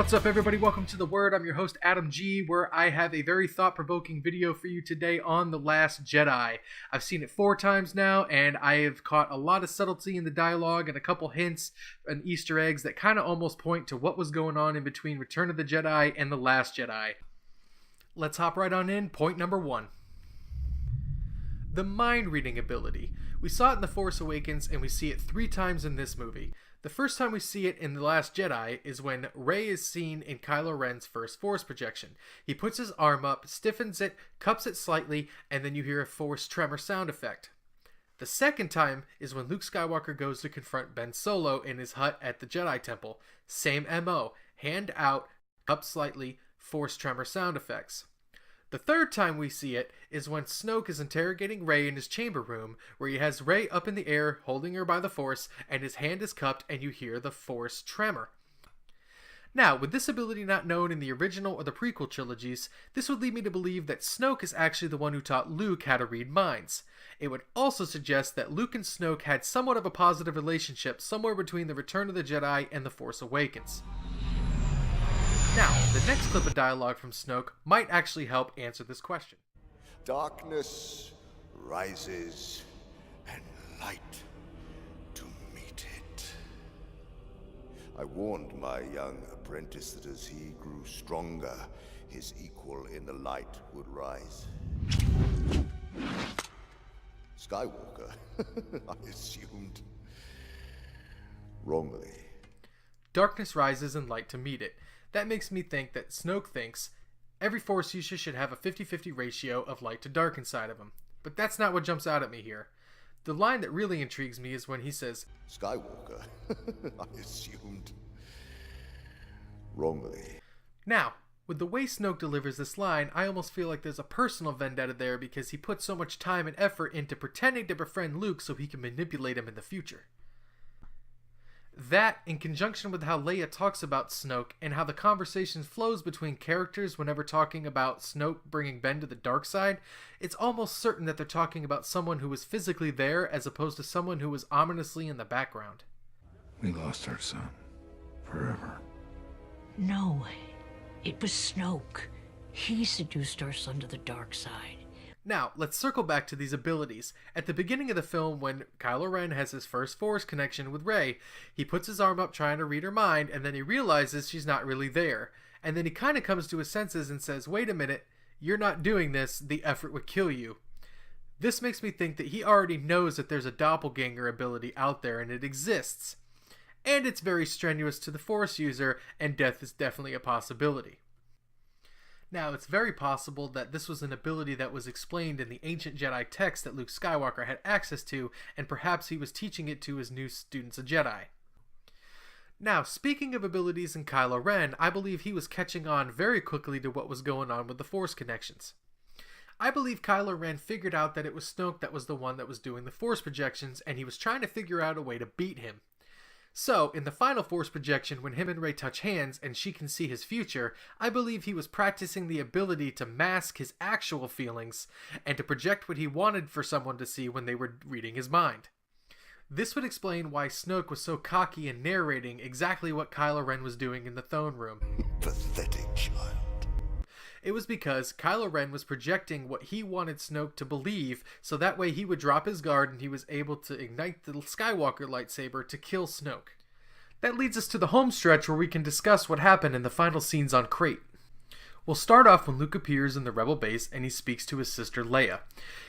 What's up, everybody? Welcome to The Word. I'm your host, Adam G, where I have a very thought-provoking video for you today on The Last Jedi. I've seen it 4 times now, and I have caught a lot of subtlety in the dialogue and a couple hints and Easter eggs that kind of almost point to what was going on in between Return of the Jedi and The Last Jedi. Let's hop right on in. Point number 1. The mind-reading ability. We saw it in The Force Awakens, and we see it 3 times in this movie. The first time we see it in The Last Jedi is when Rey is seen in Kylo Ren's first Force projection. He puts his arm up, stiffens it, cups it slightly, and then you hear a Force tremor sound effect. The second time is when Luke Skywalker goes to confront Ben Solo in his hut at the Jedi Temple. Same MO, hand out, cup slightly, Force tremor sound effects. The third time we see it is when Snoke is interrogating Rey in his chamber room, where he has Rey up in the air, holding her by the Force, and his hand is cupped, and you hear the Force tremor. Now, with this ability not known in the original or the prequel trilogies, this would lead me to believe that Snoke is actually the one who taught Luke how to read minds. It would also suggest that Luke and Snoke had somewhat of a positive relationship somewhere between the Return of the Jedi and The Force Awakens. Now, the next clip of dialogue from Snoke might actually help answer this question. Darkness rises and light to meet it. I warned my young apprentice that as he grew stronger, his equal in the light would rise. Skywalker, I assumed. Wrongly. Darkness rises and light to meet it. That makes me think that Snoke thinks every Force user should have a 50-50 ratio of light to dark inside of him. But that's not what jumps out at me here. The line that really intrigues me is when he says, Skywalker, I assumed. Wrongly. Now, with the way Snoke delivers this line, I almost feel like there's a personal vendetta there because he put so much time and effort into pretending to befriend Luke so he can manipulate him in the future. That, in conjunction with how Leia talks about Snoke and how the conversation flows between characters whenever talking about Snoke bringing Ben to the dark side, it's almost certain that they're talking about someone who was physically there as opposed to someone who was ominously in the background. We lost our son. Forever. No, it was Snoke. He seduced our son to the dark side. Now, let's circle back to these abilities. At the beginning of the film, when Kylo Ren has his first Force connection with Rey, he puts his arm up trying to read her mind, and then he realizes she's not really there. And then he kind of comes to his senses and says, wait a minute, you're not doing this, the effort would kill you. This makes me think that he already knows that there's a doppelganger ability out there and it exists. And it's very strenuous to the Force user, and death is definitely a possibility. Now, it's very possible that this was an ability that was explained in the ancient Jedi text that Luke Skywalker had access to, and perhaps he was teaching it to his new students of Jedi. Now, speaking of abilities in Kylo Ren, I believe he was catching on very quickly to what was going on with the Force connections. I believe Kylo Ren figured out that it was Snoke that was the one that was doing the Force projections, and he was trying to figure out a way to beat him. So, in the final Force projection, when him and Rey touch hands and she can see his future, I believe he was practicing the ability to mask his actual feelings and to project what he wanted for someone to see when they were reading his mind. This would explain why Snoke was so cocky in narrating exactly what Kylo Ren was doing in the throne room. Pathetic child. It was because Kylo Ren was projecting what he wanted Snoke to believe, so that way he would drop his guard and he was able to ignite the Skywalker lightsaber to kill Snoke. That leads us to the home stretch where we can discuss what happened in the final scenes on Crate. We'll start off when Luke appears in the Rebel base and he speaks to his sister Leia.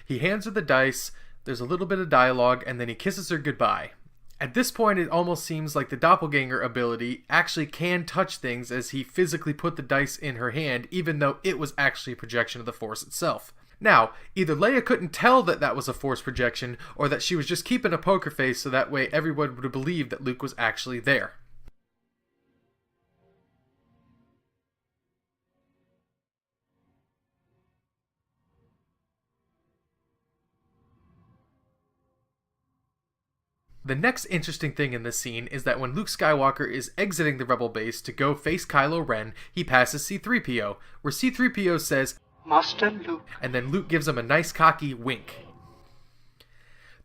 He hands her the dice, there's a little bit of dialogue, and then he kisses her goodbye. At this point, it almost seems like the doppelganger ability actually can touch things as he physically put the dice in her hand, even though it was actually a projection of the Force itself. Now, either Leia couldn't tell that that was a Force projection, or that she was just keeping a poker face so that way everyone would believe that Luke was actually there. The next interesting thing in this scene is that when Luke Skywalker is exiting the Rebel base to go face Kylo Ren, he passes C-3PO, where C-3PO says, Master Luke. And then Luke gives him a nice cocky wink.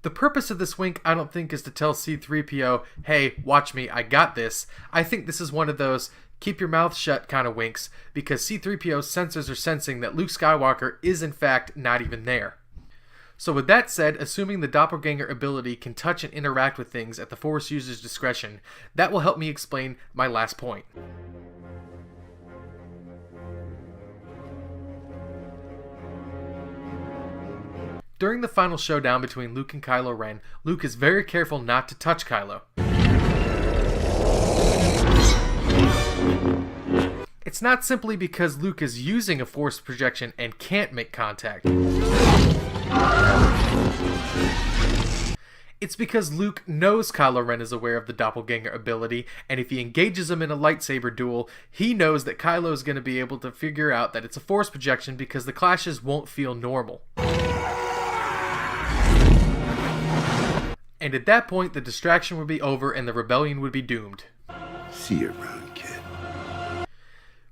The purpose of this wink, I don't think, is to tell C-3PO, hey, watch me, I got this. I think this is one of those, keep your mouth shut kind of winks, because C-3PO's sensors are sensing that Luke Skywalker is in fact not even there. So with that said, assuming the doppelganger ability can touch and interact with things at the Force user's discretion, that will help me explain my last point. During the final showdown between Luke and Kylo Ren, Luke is very careful not to touch Kylo. It's not simply because Luke is using a force projection and can't make contact. It's because Luke knows Kylo Ren is aware of the doppelganger ability, and if he engages him in a lightsaber duel, he knows that Kylo is going to be able to figure out that it's a force projection because the clashes won't feel normal. And at that point, the distraction would be over and the rebellion would be doomed. See you around, kid.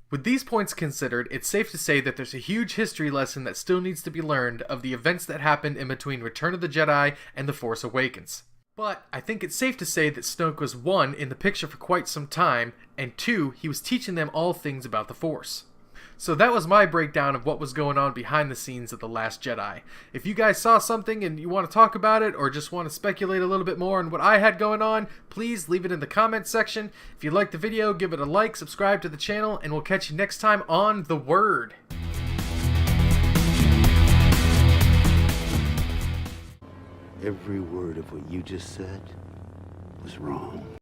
With these points considered, it's safe to say that there's a huge history lesson that still needs to be learned of the events that happened in between Return of the Jedi and The Force Awakens. But I think it's safe to say that Snoke was 1, in the picture for quite some time, and 2, he was teaching them all things about the Force. So that was my breakdown of what was going on behind the scenes of The Last Jedi. If you guys saw something and you want to talk about it, or just want to speculate a little bit more on what I had going on, please leave it in the comments section. If you liked the video, give it a like, subscribe to the channel, and we'll catch you next time on The Word. Every word of what you just said was wrong.